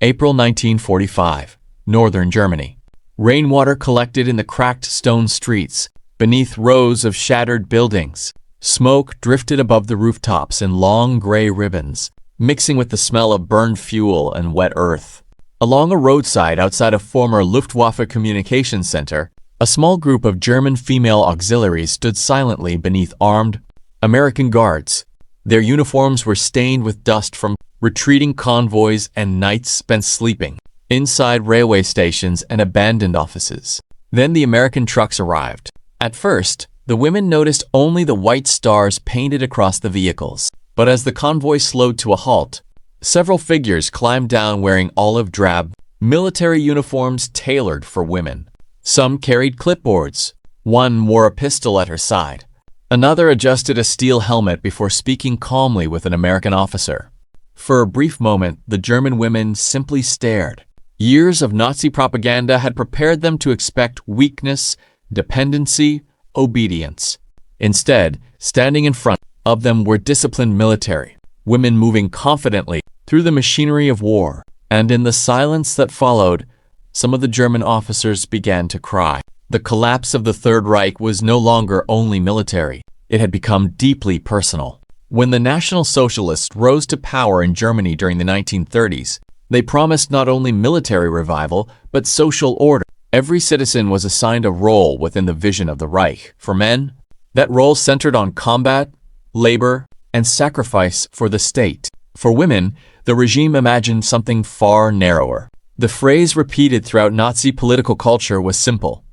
April 1945, Northern Germany. Rainwater collected in the cracked stone streets, beneath rows of shattered buildings. Smoke drifted above the rooftops in long gray ribbons, mixing with the smell of burned fuel and wet earth. Along a roadside outside a former Luftwaffe communications center, a small group of German female auxiliaries stood silently beneath armed American guards. Their uniforms were stained with dust from retreating convoys and nights spent sleeping inside railway stations and abandoned offices. Then the American trucks arrived. At first, the women noticed only the white stars painted across the vehicles. But as the convoy slowed to a halt, several figures climbed down wearing olive drab military uniforms tailored for women. Some carried clipboards. One wore a pistol at her side. Another adjusted a steel helmet before speaking calmly with an American officer. For a brief moment, the German women simply stared. Years of Nazi propaganda had prepared them to expect weakness, dependency, obedience. Instead, standing in front of them were disciplined military, women moving confidently through the machinery of war. And in the silence that followed, some of the German officers began to cry. The collapse of the Third Reich was no longer only military. It had become deeply personal. When the National Socialists rose to power in Germany during the 1930s, they promised not only military revival, but social order. Every citizen was assigned a role within the vision of the Reich. For men, that role centered on combat, labor, and sacrifice for the state. For women, the regime imagined something far narrower. The phrase repeated throughout Nazi political culture was simple: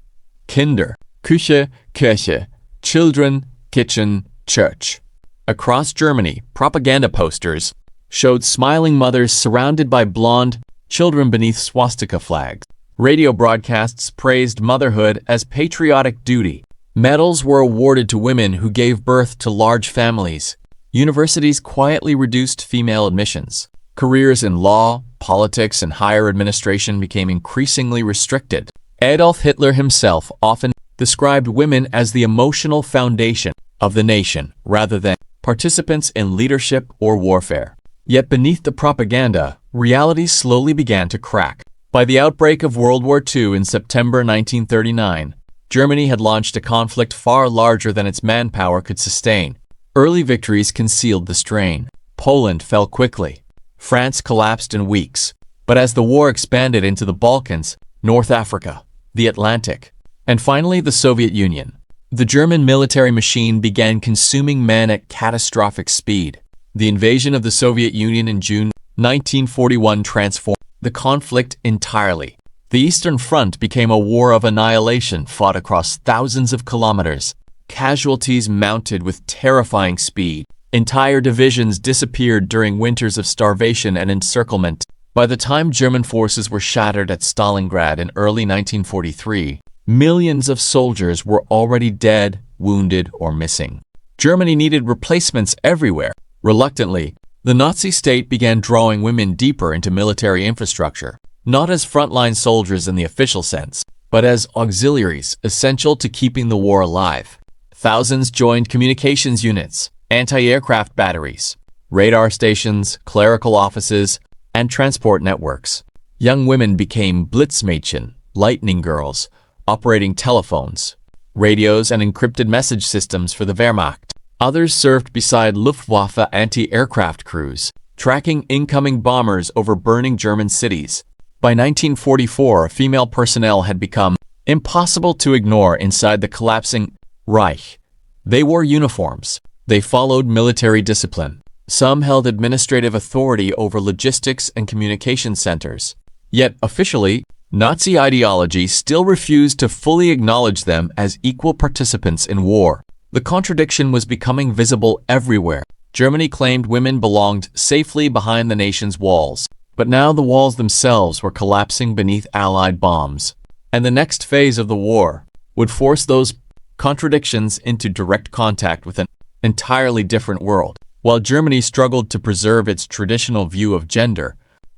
Kinder, Küche, Kirche, children, kitchen, church. Across Germany, propaganda posters showed smiling mothers surrounded by blonde children beneath swastika flags. Radio broadcasts praised motherhood as patriotic duty. Medals were awarded to women who gave birth to large families. Universities quietly reduced female admissions. Careers in law, politics, and higher administration became increasingly restricted. Adolf Hitler himself often described women as the emotional foundation of the nation, rather than participants in leadership or warfare. Yet beneath the propaganda, reality slowly began to crack. By the outbreak of World War II in September 1939, Germany had launched a conflict far larger than its manpower could sustain. Early victories concealed the strain. Poland fell quickly. France collapsed in weeks. But as the war expanded into the Balkans, North Africa, the Atlantic, and finally the Soviet Union, the German military machine began consuming men at catastrophic speed. The invasion of the Soviet Union in June 1941 transformed the conflict entirely. The Eastern Front became a war of annihilation fought across thousands of kilometers. Casualties mounted with terrifying speed. Entire divisions disappeared during winters of starvation and encirclement. By the time German forces were shattered at Stalingrad in early 1943, millions of soldiers were already dead, wounded, or missing. Germany needed replacements everywhere. Reluctantly, the Nazi state began drawing women deeper into military infrastructure, not as frontline soldiers in the official sense, but as auxiliaries essential to keeping the war alive. Thousands joined communications units, anti-aircraft batteries, radar stations, clerical offices, and transport networks. Young women became Blitzmädchen, lightning girls, operating telephones, radios, and encrypted message systems for the Wehrmacht. Others served beside Luftwaffe anti-aircraft crews, tracking incoming bombers over burning German cities. By 1944, female personnel had become impossible to ignore inside the collapsing Reich. They wore uniforms. They followed military discipline. Some held administrative authority over logistics and communication centers. Yet, officially, Nazi ideology still refused to fully acknowledge them as equal participants in war. The contradiction was becoming visible everywhere. Germany claimed women belonged safely behind the nation's walls, but now the walls themselves were collapsing beneath Allied bombs. And the next phase of the war would force those contradictions into direct contact with an entirely different world. While Germany struggled to preserve its traditional view of gender,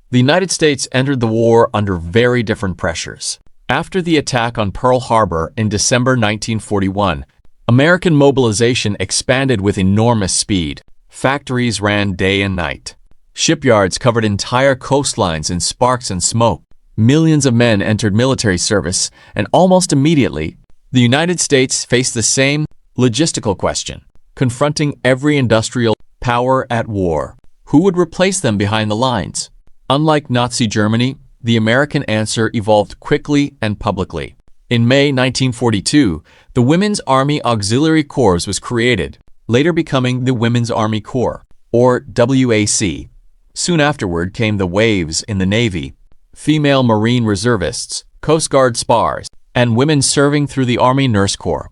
the United States entered the war under very different pressures. After the attack on Pearl Harbor in December 1941, American mobilization expanded with enormous speed. Factories ran day and night. Shipyards covered entire coastlines in sparks and smoke. Millions of men entered military service, and almost immediately, the United States faced the same logistical question, confronting every industrial power at war. Who would replace them behind the lines? Unlike Nazi Germany, the American answer evolved quickly and publicly. In May 1942, the Women's Army Auxiliary Corps was created, later becoming the Women's Army Corps, or WAC. Soon afterward came the waves in the Navy, female Marine reservists, Coast Guard spars, and women serving through the Army Nurse Corps.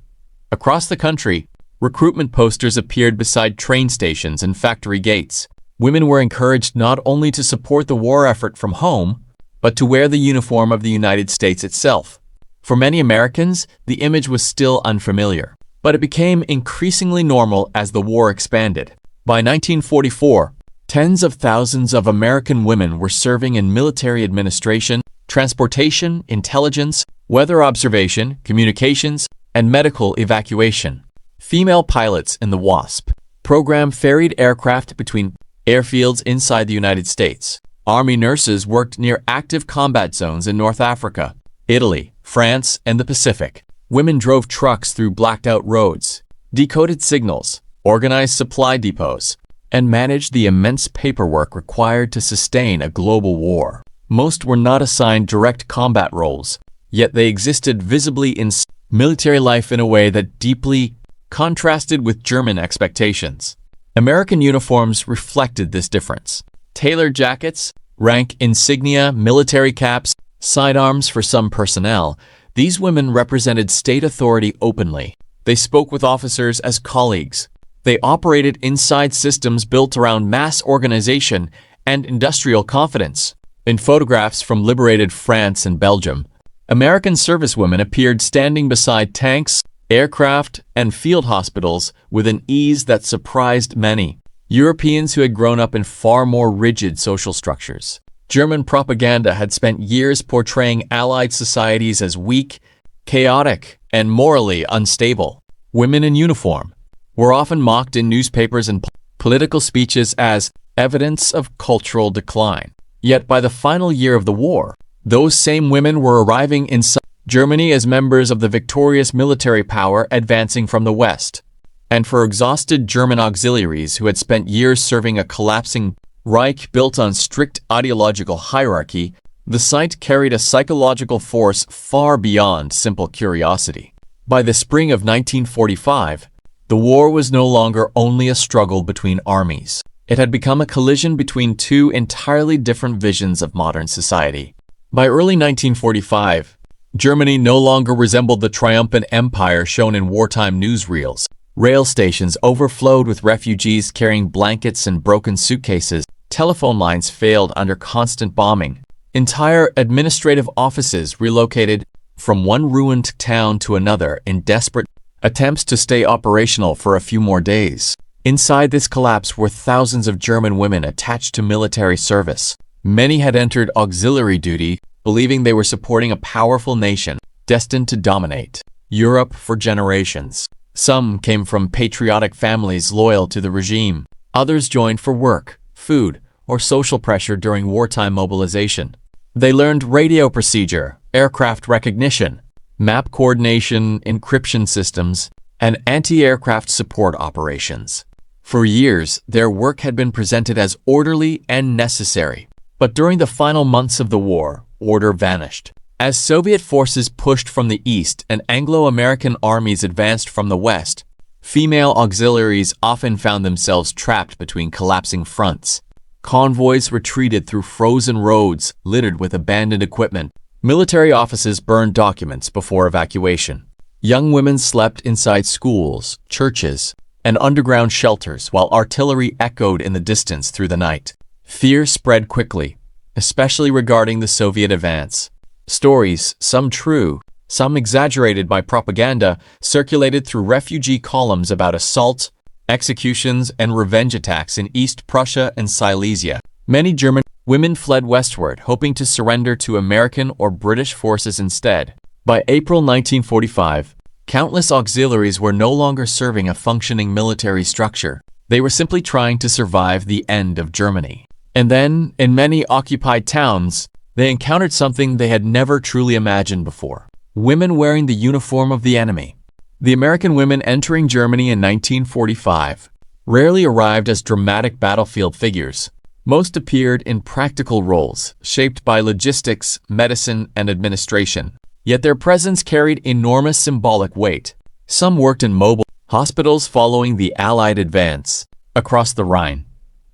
Across the country, recruitment posters appeared beside train stations and factory gates. Women were encouraged not only to support the war effort from home, but to wear the uniform of the United States itself. For many Americans, the image was still unfamiliar, but it became increasingly normal as the war expanded. By 1944, tens of thousands of American women were serving in military administration, transportation, intelligence, weather observation, communications, and medical evacuation. Female pilots in the WASP program ferried aircraft between airfields inside the United States. Army nurses worked near active combat zones in North Africa, Italy, France, and the Pacific. Women drove trucks through blacked-out roads, decoded signals, organized supply depots, and managed the immense paperwork required to sustain a global war. Most were not assigned direct combat roles, yet they existed visibly in military life in a way that deeply contrasted with German expectations. American uniforms reflected this difference. Tailored jackets, rank insignia, military caps, sidearms for some personnel, these women represented state authority openly. They spoke with officers as colleagues. They operated inside systems built around mass organization and industrial confidence. In photographs from liberated France and Belgium, American servicewomen appeared standing beside tanks, aircraft, and field hospitals with an ease that surprised many Europeans who had grown up in far more rigid social structures. German propaganda had spent years portraying Allied societies as weak, chaotic, and morally unstable. Women in uniform were often mocked in newspapers and political speeches as evidence of cultural decline. Yet by the final year of the war, those same women were arriving in Germany as members of the victorious military power advancing from the West. And for exhausted German auxiliaries who had spent years serving a collapsing Reich built on strict ideological hierarchy, the sight carried a psychological force far beyond simple curiosity. By the spring of 1945, the war was no longer only a struggle between armies. It had become a collision between two entirely different visions of modern society. By early 1945, Germany no longer resembled the triumphant empire shown in wartime newsreels. Rail stations overflowed with refugees carrying blankets and broken suitcases. Telephone lines failed under constant bombing. Entire administrative offices relocated from one ruined town to another in desperate attempts to stay operational for a few more days. Inside this collapse were thousands of German women attached to military service. Many had entered auxiliary duty, believing they were supporting a powerful nation destined to dominate Europe for generations. Some came from patriotic families loyal to the regime. Others joined for work, food, or social pressure during wartime mobilization. They learned radio procedure, aircraft recognition, map coordination, encryption systems, and anti-aircraft support operations. For years, their work had been presented as orderly and necessary. But during the final months of the war, order vanished. As Soviet forces pushed from the east and Anglo-American armies advanced from the west, female auxiliaries often found themselves trapped between collapsing fronts. Convoys retreated through frozen roads littered with abandoned equipment. Military offices burned documents before evacuation. Young women slept inside schools, churches, and underground shelters while artillery echoed in the distance through the night. Fear spread quickly, especially regarding the Soviet advance. Stories, some true, some exaggerated by propaganda, circulated through refugee columns about assaults, executions, and revenge attacks in East Prussia and Silesia. Many German women fled westward, hoping to surrender to American or British forces instead. By April 1945, countless auxiliaries were no longer serving a functioning military structure. They were simply trying to survive the end of Germany. And then, in many occupied towns, they encountered something they had never truly imagined before: women wearing the uniform of the enemy. The American women entering Germany in 1945 rarely arrived as dramatic battlefield figures. Most appeared in practical roles, shaped by logistics, medicine, and administration. Yet their presence carried enormous symbolic weight. Some worked in mobile hospitals following the Allied advance across the Rhine.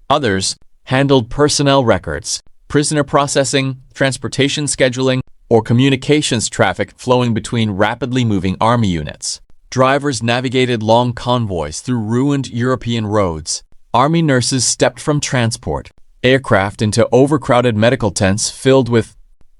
Others handled personnel records, prisoner processing, transportation scheduling, or communications traffic flowing between rapidly moving army units. Drivers navigated long convoys through ruined European roads. Army nurses stepped from transport aircraft into overcrowded medical tents filled with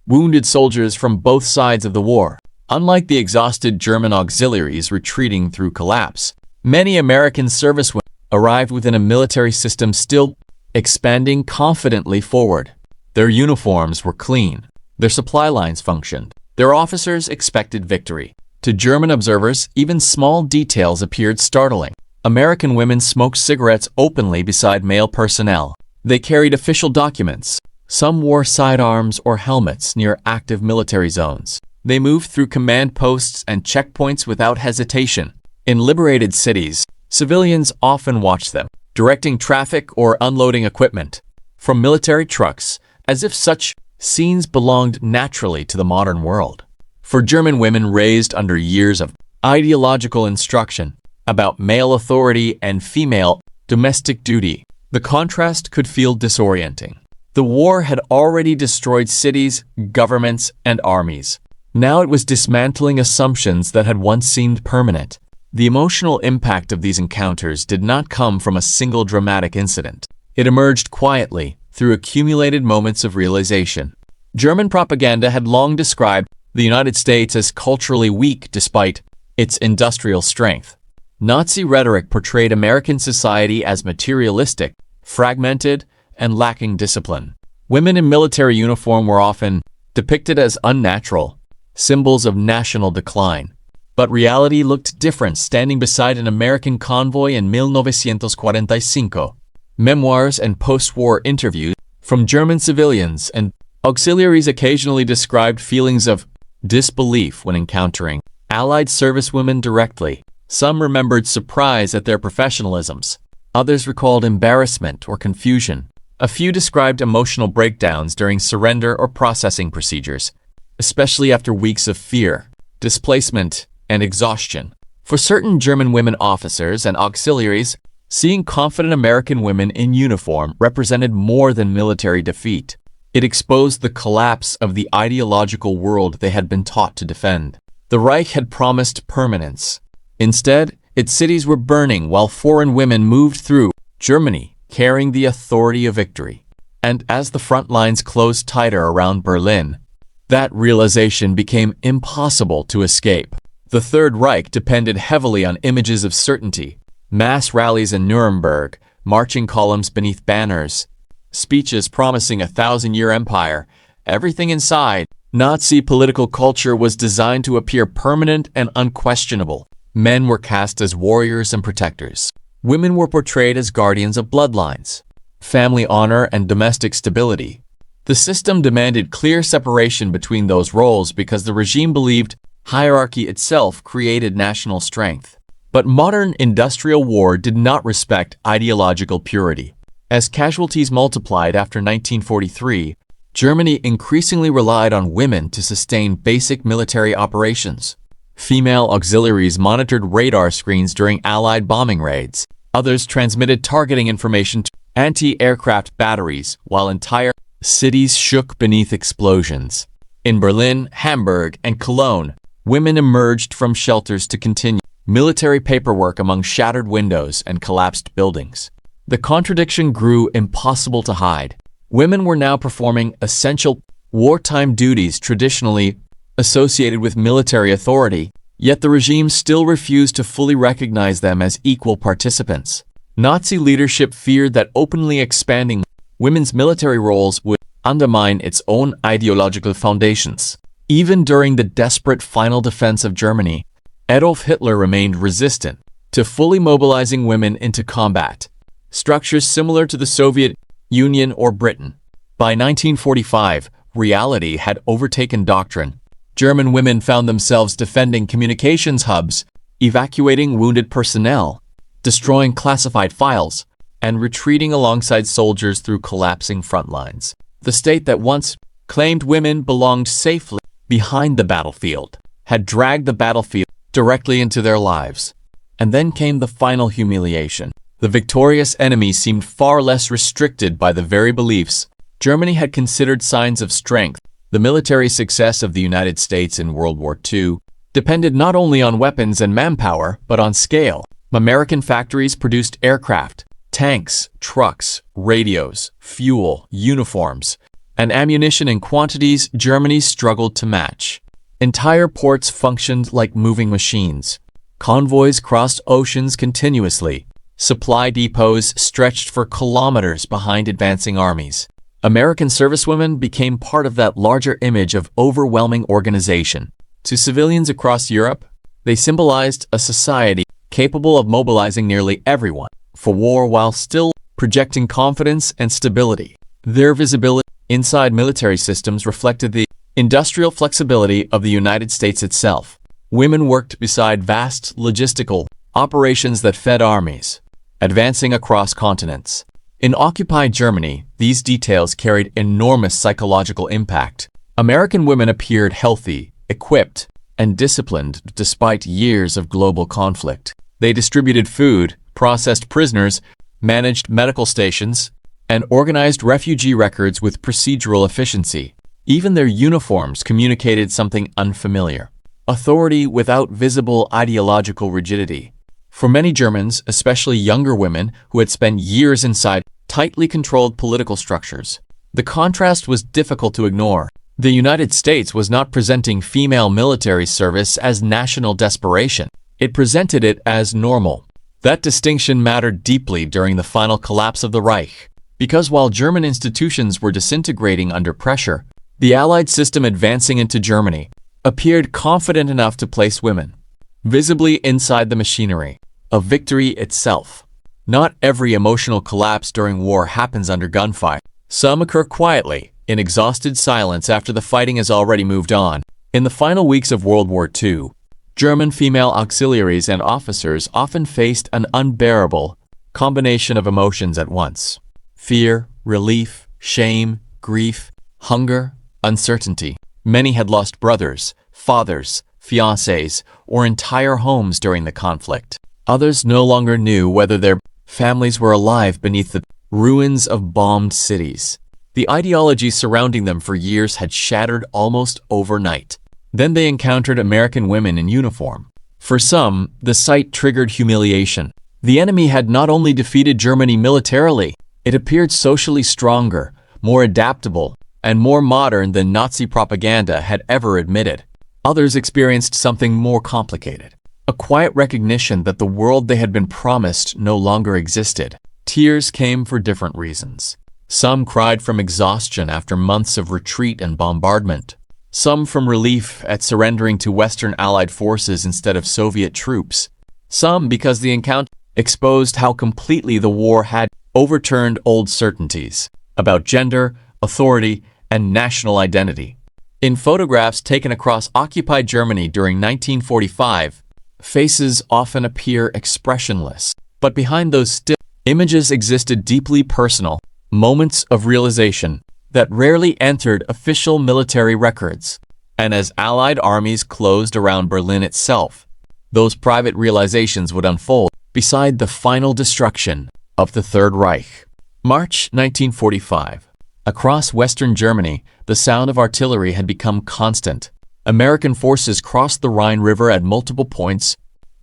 wounded soldiers from both sides of the war. Unlike the exhausted German auxiliaries retreating through collapse, many American servicewomen arrived within a military system still expanding confidently forward. Their uniforms were clean. Their supply lines functioned. Their officers expected victory. To German observers, even small details appeared startling. American women smoked cigarettes openly beside male personnel. They carried official documents. Some wore sidearms or helmets near active military zones. They moved through command posts and checkpoints without hesitation. In liberated cities, civilians often watched them, directing traffic or unloading equipment from military trucks, as if such scenes belonged naturally to the modern world. For German women raised under years of ideological instruction about male authority and female domestic duty, the contrast could feel disorienting. The war had already destroyed cities, governments, and armies. Now it was dismantling assumptions that had once seemed permanent. The emotional impact of these encounters did not come from a single dramatic incident. It emerged quietly through accumulated moments of realization. German propaganda had long described the United States as culturally weak despite its industrial strength. Nazi rhetoric portrayed American society as materialistic, fragmented, and lacking discipline. Women in military uniform were often depicted as unnatural, symbols of national decline. But reality looked different standing beside an American convoy in 1945. Memoirs and post-war interviews from German civilians and auxiliaries occasionally described feelings of disbelief when encountering Allied servicewomen directly. Some remembered surprise at their professionalisms. Others recalled embarrassment or confusion. A few described emotional breakdowns during surrender or processing procedures, especially after weeks of fear, displacement, and exhaustion. For certain German women officers and auxiliaries, seeing confident American women in uniform represented more than military defeat. It exposed the collapse of the ideological world they had been taught to defend. The Reich had promised permanence. Instead, its cities were burning while foreign women moved through Germany, carrying the authority of victory. And as the front lines closed tighter around Berlin, that realization became impossible to escape. The Third Reich depended heavily on images of certainty, mass rallies in Nuremberg, marching columns beneath banners, speeches promising a 1,000-year empire. Everything inside Nazi political culture was designed to appear permanent and unquestionable. Men were cast as warriors and protectors. Women were portrayed as guardians of bloodlines, family honor, and domestic stability. The system demanded clear separation between those roles because the regime believed hierarchy itself created national strength. But modern industrial war did not respect ideological purity. As casualties multiplied after 1943, Germany increasingly relied on women to sustain basic military operations. Female auxiliaries monitored radar screens during Allied bombing raids. Others transmitted targeting information to anti-aircraft batteries while entire cities shook beneath explosions. In Berlin, Hamburg, and Cologne, women emerged from shelters to continue military paperwork among shattered windows and collapsed buildings. The contradiction grew impossible to hide. Women were now performing essential wartime duties traditionally associated with military authority, yet the regime still refused to fully recognize them as equal participants. Nazi leadership feared that openly expanding women's military roles would undermine its own ideological foundations. Even during the desperate final defense of Germany, Adolf Hitler remained resistant to fully mobilizing women into combat. Structures similar to the Soviet Union, or Britain. By 1945, reality had overtaken doctrine. German women found themselves defending communications hubs, evacuating wounded personnel, destroying classified files, and retreating alongside soldiers through collapsing front lines. The state that once claimed women belonged safely behind the battlefield had dragged the battlefield directly into their lives. And then came the final humiliation. The victorious enemy seemed far less restricted by the very beliefs Germany had considered signs of strength. The military success of the United States in World War II depended not only on weapons and manpower, but on scale. American factories produced aircraft, tanks, trucks, radios, fuel, uniforms, and ammunition in quantities Germany struggled to match. Entire ports functioned like moving machines. Convoys crossed oceans continuously. Supply depots stretched for kilometers behind advancing armies. American servicewomen became part of that larger image of overwhelming organization. To civilians across Europe, they symbolized a society capable of mobilizing nearly everyone for war while still projecting confidence and stability. Their visibility inside military systems reflected the industrial flexibility of the United States itself. Women worked beside vast logistical operations that fed armies, advancing across continents. In occupied Germany, these details carried enormous psychological impact. American women appeared healthy, equipped, and disciplined despite years of global conflict. They distributed food, processed prisoners, managed medical stations, and organized refugee records with procedural efficiency. Even their uniforms communicated something unfamiliar: authority without visible ideological rigidity. For many Germans, especially younger women who had spent years inside tightly controlled political structures, the contrast was difficult to ignore. The United States was not presenting female military service as national desperation. It presented it as normal. That distinction mattered deeply during the final collapse of the Reich, because while German institutions were disintegrating under pressure, the Allied system advancing into Germany appeared confident enough to place women visibly inside the machinery of victory itself. Not every emotional collapse during war happens under gunfire. Some occur quietly, in exhausted silence after the fighting has already moved on. In the final weeks of World War II, German female auxiliaries and officers often faced an unbearable combination of emotions at once: fear, relief, shame, grief, hunger, uncertainty. Many had lost brothers, fathers, fiancés, or entire homes during the conflict. Others no longer knew whether their families were alive beneath the ruins of bombed cities. The ideology surrounding them for years had shattered almost overnight. Then they encountered American women in uniform. For some, the sight triggered humiliation. The enemy had not only defeated Germany militarily, it appeared socially stronger, more adaptable, and more modern than Nazi propaganda had ever admitted. Others experienced something more complicated: a quiet recognition that the world they had been promised no longer existed. Tears came for different reasons. Some cried from exhaustion after months of retreat and bombardment. Some from relief at surrendering to Western Allied forces instead of Soviet troops. Some because the encounter exposed how completely the war had overturned old certainties about gender, authority, and national identity. In photographs taken across occupied Germany during 1945, faces often appear expressionless. But behind those still images existed deeply personal moments of realization that rarely entered official military records. And as Allied armies closed around Berlin itself, those private realizations would unfold beside the final destruction of the Third Reich. March 1945. Across Western Germany, the sound of artillery had become constant. American forces crossed the Rhine River at multiple points.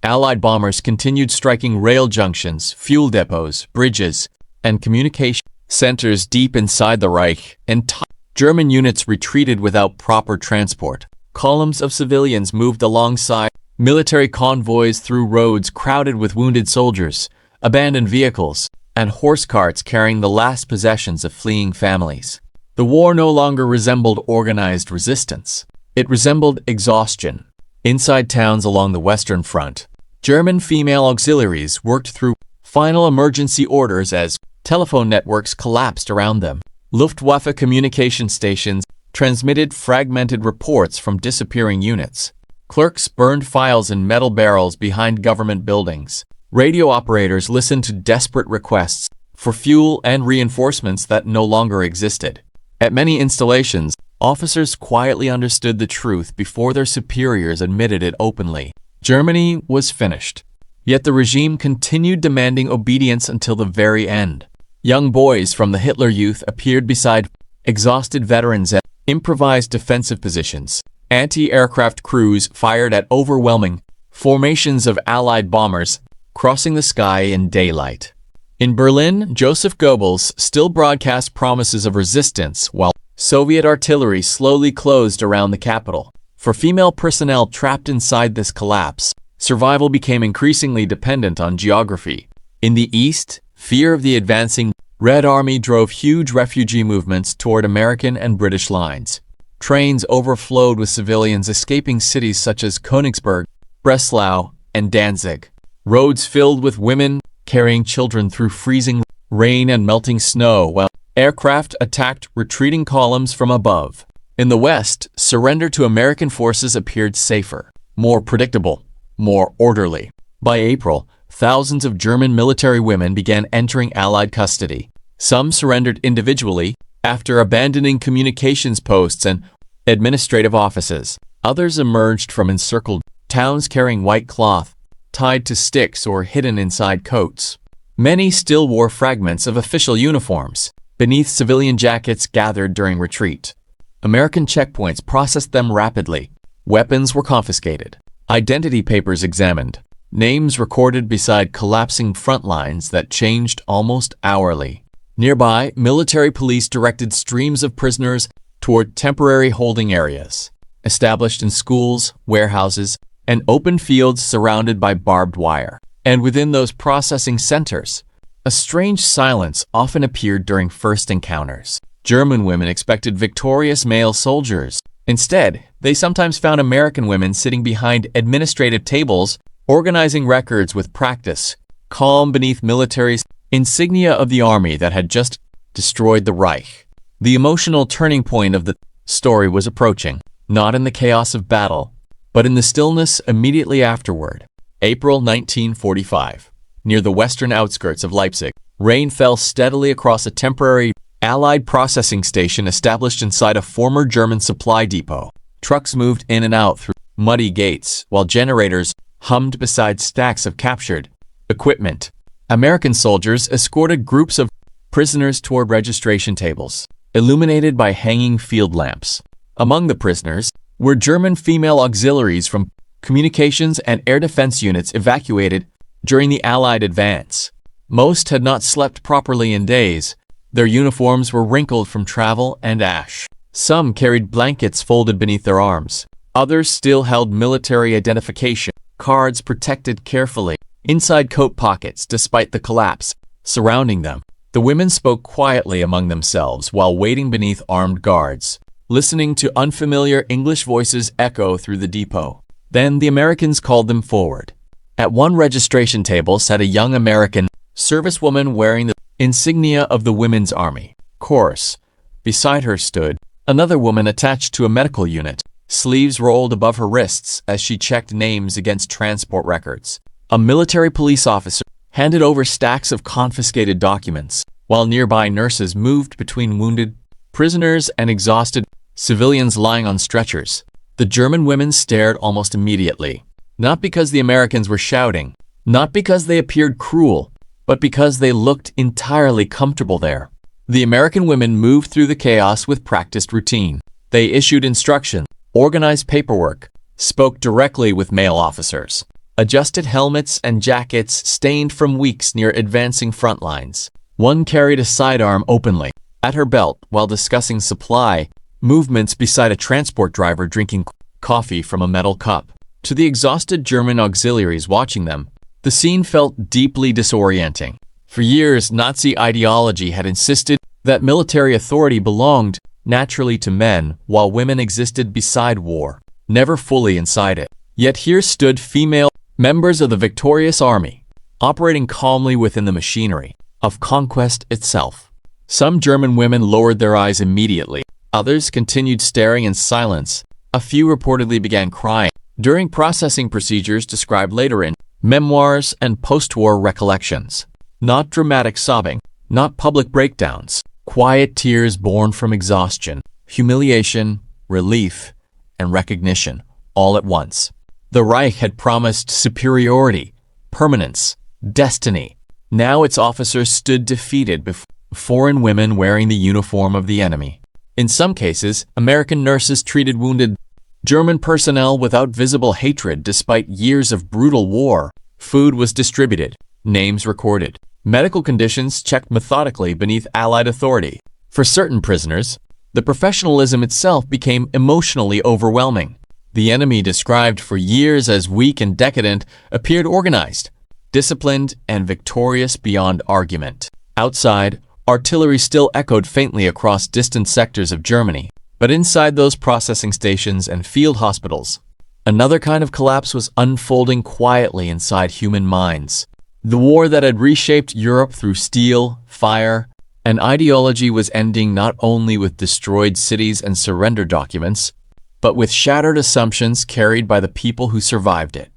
Allied bombers continued striking rail junctions, fuel depots, bridges, and communication centers deep inside the Reich. Entire German units retreated without proper transport. Columns of civilians moved alongside military convoys through roads crowded with wounded soldiers, abandoned vehicles, and horse carts carrying the last possessions of fleeing families. The war no longer resembled organized resistance. It resembled exhaustion. Inside towns along the Western Front, German female auxiliaries worked through final emergency orders as Telephone networks collapsed around them. Luftwaffe communication stations transmitted fragmented reports from disappearing units. Clerks burned files in metal barrels behind government buildings. Radio operators listened to desperate requests for fuel and reinforcements that no longer existed. At many installations, officers quietly understood the truth before their superiors admitted it openly. Germany was finished. Yet the regime continued demanding obedience until the very end. Young boys from the Hitler Youth appeared beside exhausted veterans at improvised defensive positions. Anti-aircraft crews fired at overwhelming formations of Allied bombers, crossing the sky in daylight. In Berlin, Joseph Goebbels still broadcast promises of resistance while Soviet artillery slowly closed around the capital. For female personnel trapped inside this collapse, survival became increasingly dependent on geography. In the east, fear of the advancing Red Army drove huge refugee movements toward American and British lines. Trains overflowed with civilians escaping cities such as Königsberg, Breslau, and Danzig. Roads filled with women carrying children through freezing rain and melting snow, while aircraft attacked retreating columns from above. In the West, surrender to American forces appeared safer, more predictable, more orderly. By April, thousands of German military women began entering Allied custody. Some surrendered individually after abandoning communications posts and administrative offices. Others emerged from encircled towns carrying white cloth, tied to sticks or hidden inside coats. Many still wore fragments of official uniforms beneath civilian jackets gathered during retreat. American checkpoints processed them rapidly. Weapons were confiscated. Identity papers examined. Names recorded beside collapsing front lines that changed almost hourly. Nearby, military police directed streams of prisoners toward temporary holding areas, established in schools, warehouses, and open fields surrounded by barbed wire. And within those processing centers, a strange silence often appeared during first encounters. German women expected victorious male soldiers. Instead, they sometimes found American women sitting behind administrative tables, organizing records with practice, calm beneath military insignia of the army that had just destroyed the Reich. The emotional turning point of the story was approaching, not in the chaos of battle, but in the stillness immediately afterward. April 1945. Near the western outskirts of Leipzig, rain fell steadily across a temporary Allied processing station established inside a former German supply depot. Trucks moved in and out through muddy gates, while generators hummed beside stacks of captured equipment. American soldiers escorted groups of prisoners toward registration tables, illuminated by hanging field lamps. Among the prisoners were German female auxiliaries from communications and air defense units evacuated during the Allied advance. Most had not slept properly in days. Their uniforms were wrinkled from travel and ash. Some carried blankets folded beneath their arms. Others still held military identification cards protected carefully inside coat pockets despite the collapse surrounding them. The women spoke quietly among themselves while waiting beneath armed guards, listening to unfamiliar English voices echo through the depot. Then the Americans called them forward. At one registration table sat a young American servicewoman wearing the insignia of the Women's Army Corps. Beside her stood another woman attached to a medical unit, sleeves rolled above her wrists as she checked names against transport records. A military police officer handed over stacks of confiscated documents, while nearby nurses moved between wounded prisoners and exhausted civilians lying on stretchers. The German women stared almost immediately, not because the Americans were shouting, not because they appeared cruel, but because they looked entirely comfortable there. The American women moved through the chaos with practiced routine. They issued instructions, organized paperwork, spoke directly with male officers, adjusted helmets and jackets stained from weeks near advancing front lines. One carried a sidearm openly at her belt while discussing supply movements beside a transport driver drinking coffee from a metal cup. To the exhausted German auxiliaries watching them, the scene felt deeply disorienting. For years, Nazi ideology had insisted that military authority belonged naturally to men, while women existed beside war, never fully inside it. Yet here stood female members of the victorious army, operating calmly within the machinery, of conquest itself. Some German women lowered their eyes immediately. Others continued staring in silence. A few reportedly began crying during processing procedures described later in memoirs and post-war recollections. Not dramatic sobbing, not public breakdowns, quiet tears born from exhaustion, humiliation, relief, and recognition, all at once. The Reich had promised superiority, permanence, destiny. Now its officers stood defeated before foreign women wearing the uniform of the enemy. In some cases, American nurses treated wounded German personnel without visible hatred despite years of brutal war. Food was distributed, names recorded, medical conditions checked methodically beneath Allied authority. For certain prisoners, the professionalism itself became emotionally overwhelming. The enemy, described for years as weak and decadent, appeared organized, disciplined, and victorious beyond argument. Outside, artillery still echoed faintly across distant sectors of Germany, but inside those processing stations and field hospitals, another kind of collapse was unfolding quietly inside human minds. The war that had reshaped Europe through steel, fire, and ideology was ending not only with destroyed cities and surrender documents, but with shattered assumptions carried by the people who survived it.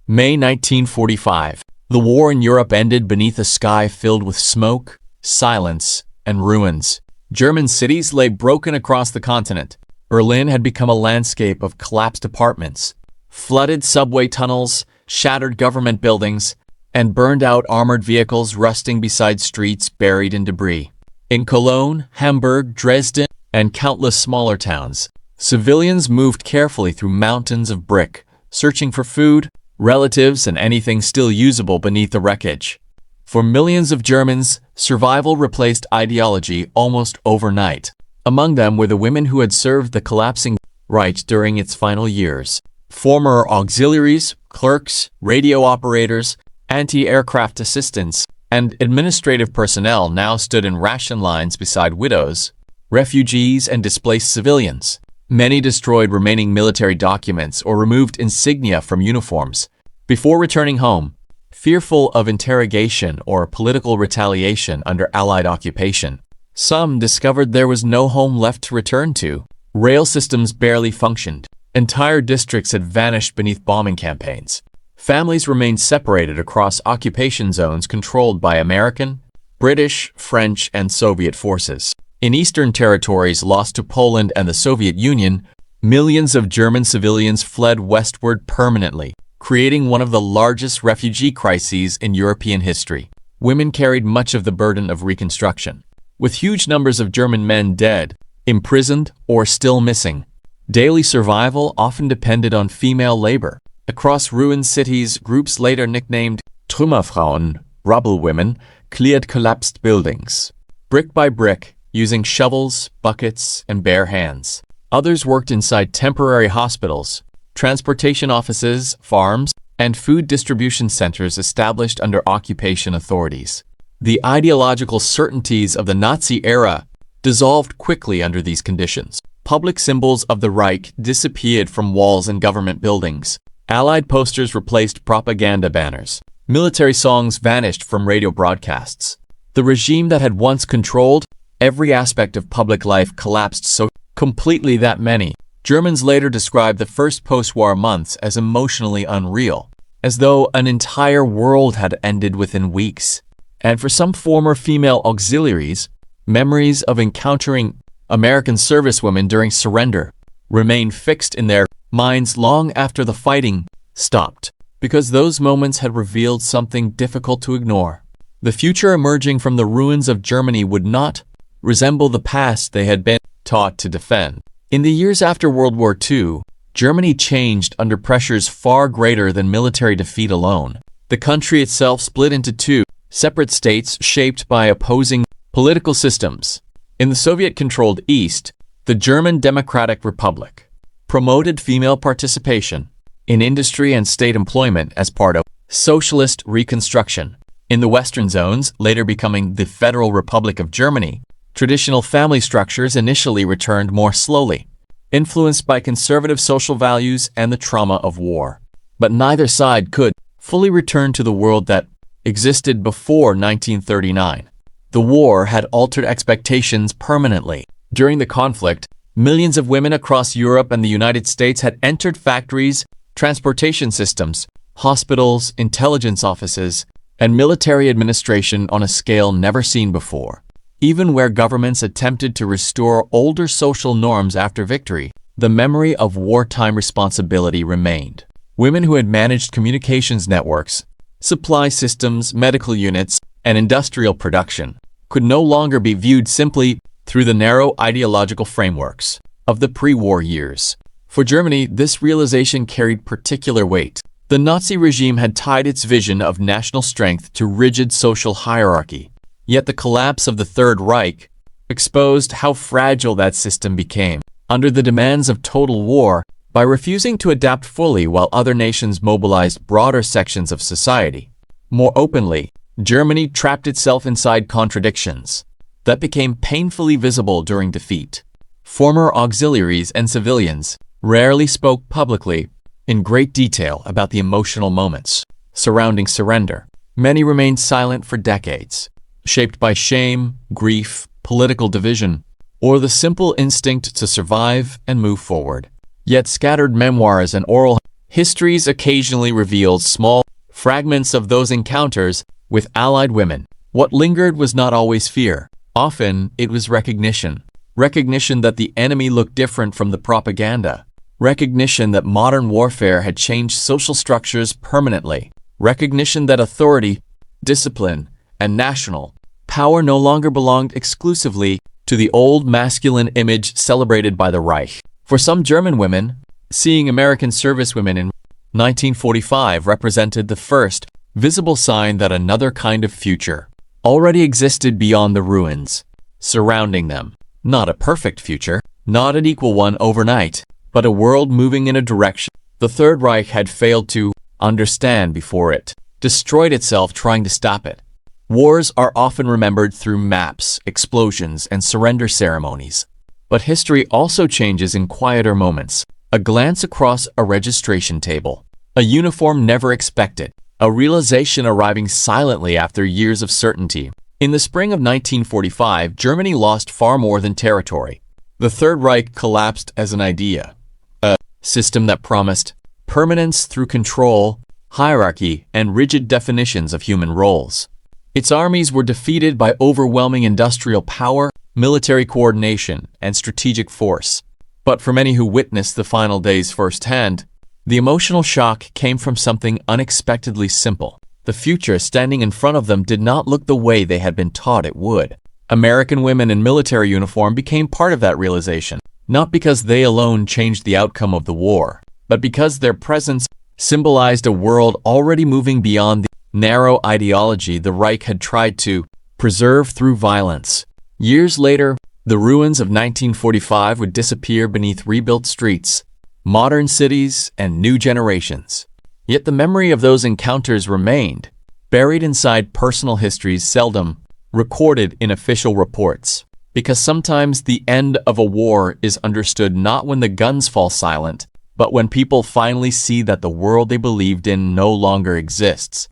May 1945. The war in Europe ended beneath a sky filled with smoke, silence, and ruins. German cities lay broken across the continent. Berlin had become a landscape of collapsed apartments, flooded subway tunnels, shattered government buildings, and burned-out armored vehicles rusting beside streets buried in debris. In Cologne, Hamburg, Dresden, and countless smaller towns, civilians moved carefully through mountains of brick, searching for food, relatives, and anything still usable beneath the wreckage. For millions of Germans, survival replaced ideology almost overnight. Among them were the women who had served the collapsing Reich during its final years. Former auxiliaries, clerks, radio operators, anti-aircraft assistants, and administrative personnel now stood in ration lines beside widows, refugees, and displaced civilians. Many destroyed remaining military documents or removed insignia from uniforms before returning home, fearful of interrogation or political retaliation under Allied occupation. Some discovered there was no home left to return to. Rail systems barely functioned. Entire districts had vanished beneath bombing campaigns. Families remained separated across occupation zones controlled by American, British, French, and Soviet forces. In eastern territories lost to Poland and the Soviet Union, millions of German civilians fled westward permanently, creating one of the largest refugee crises in European history. Women carried much of the burden of reconstruction, with huge numbers of German men dead, imprisoned, or still missing. Daily survival often depended on female labor. Across ruined cities, groups later nicknamed Trümmerfrauen, rubble women, cleared collapsed buildings, brick by brick, using shovels, buckets, and bare hands. Others worked inside temporary hospitals, transportation offices, farms, and food distribution centers established under occupation authorities. The ideological certainties of the Nazi era dissolved quickly under these conditions. Public symbols of the Reich disappeared from walls and government buildings. Allied posters replaced propaganda banners. Military songs vanished from radio broadcasts. The regime that had once controlled every aspect of public life collapsed so completely that many Germans later described the first post-war months as emotionally unreal, as though an entire world had ended within weeks. And for some former female auxiliaries, memories of encountering American servicewomen during surrender remained fixed in their minds long after the fighting stopped, because those moments had revealed something difficult to ignore. The future emerging from the ruins of Germany would not resemble the past they had been taught to defend. In the years after World War II, Germany changed under pressures far greater than military defeat alone. The country itself split into two separate states shaped by opposing political systems. In the Soviet-controlled East, the German Democratic Republic promoted female participation in industry and state employment as part of socialist reconstruction. In the Western zones, later becoming the Federal Republic of Germany, traditional family structures initially returned more slowly, influenced by conservative social values and the trauma of war. But neither side could fully return to the world that existed before 1939. The war had altered expectations permanently. During the conflict, millions of women across Europe and the United States had entered factories, transportation systems, hospitals, intelligence offices, and military administration on a scale never seen before. Even where governments attempted to restore older social norms after victory, the memory of wartime responsibility remained. Women who had managed communications networks, supply systems, medical units, and industrial production could no longer be viewed simply through the narrow ideological frameworks of the pre-war years. For Germany, this realization carried particular weight. The Nazi regime had tied its vision of national strength to rigid social hierarchy, yet the collapse of the Third Reich exposed how fragile that system became under the demands of total war. By refusing to adapt fully while other nations mobilized broader sections of society more openly, Germany trapped itself inside contradictions that became painfully visible during defeat. Former auxiliaries and civilians rarely spoke publicly in great detail about the emotional moments surrounding surrender. Many remained silent for decades, shaped by shame, grief, political division, or the simple instinct to survive and move forward. Yet scattered memoirs and oral histories occasionally revealed small fragments of those encounters with Allied women. What lingered was not always fear. Often, it was recognition. Recognition that the enemy looked different from the propaganda. Recognition that modern warfare had changed social structures permanently. Recognition that authority, discipline, and national power no longer belonged exclusively to the old masculine image celebrated by the Reich. For some German women, seeing American servicewomen in 1945 represented the first visible sign that another kind of future already existed beyond the ruins surrounding them. Not a perfect future, not an equal one overnight, but a world moving in a direction the Third Reich had failed to understand before it destroyed itself trying to stop it. Wars are often remembered through maps, explosions, and surrender ceremonies. But history also changes in quieter moments. A glance across a registration table, a uniform never expected, a realization arriving silently after years of certainty. In the spring of 1945, Germany lost far more than territory. The Third Reich collapsed as an idea, a system that promised permanence through control, hierarchy, and rigid definitions of human roles. Its armies were defeated by overwhelming industrial power, military coordination, and strategic force. But for many who witnessed the final days firsthand, the emotional shock came from something unexpectedly simple. The future standing in front of them did not look the way they had been taught it would. American women in military uniform became part of that realization, not because they alone changed the outcome of the war, but because their presence symbolized a world already moving beyond the narrow ideology the Reich had tried to preserve through violence. Years later, the ruins of 1945 would disappear beneath rebuilt streets, modern cities, and new generations. Yet the memory of those encounters remained, buried inside personal histories seldom recorded in official reports. Because sometimes the end of a war is understood not when the guns fall silent, but when people finally see that the world they believed in no longer exists.